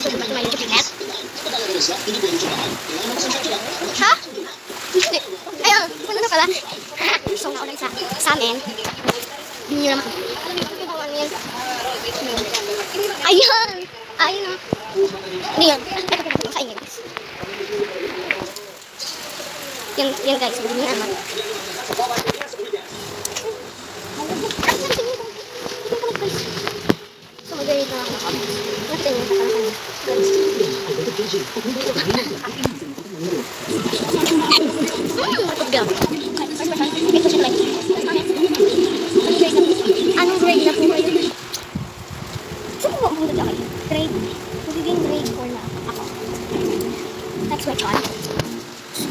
Welcome back to my YouTube channel. Ha? Ayun, punta na pala. So, nauna sa amin. Hindi nyo naman. Ayun! Ayun o. Hindi yun. Sa inyo guys. Yan guys. Hindi nyo naman. So, mag-read na ako ng comments. Natin yung kakalakan. Anong grade na po kayo? Saan po ang punta kayo? Grade? Magiging grade 4 na ako. That's my thought.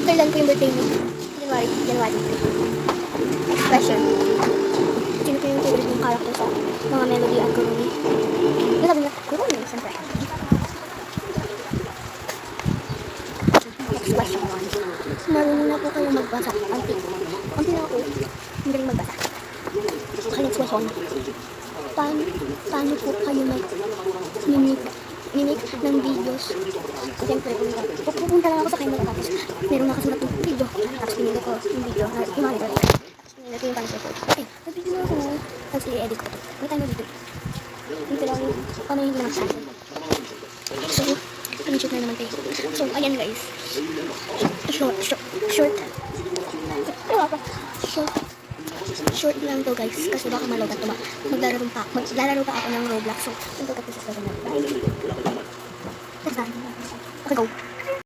Kailan ko yung birthday mo? January. Next question. Sino po yung favorite mong character sa mga Melody at Kurumi? Yung sabi nila, Kurumi, siyempre. Next question. Marunong na po kayo magbasa. Konti na ako. Hindi rin magbasa. Okay, next question. Paano po kayo mag-mimic ng videos? Siyempre, pupunta lang ako sa camera tapos meron nakasulat ng video. Tapos pinili ko yung video na i-monitor. Tapos pinili ko yung panic report. Okay, nag-video na ako. Tapos i-edit ko. May time na video. Dito lang yung paano yung ginawa sa akin. So, shoot na naman tayo. So, ayan guys. Short lang to guys. Kasi baka malog at maglalaro pa ako ng Roblox. So, ito tapos sa sabi na. Bye. Okay, go.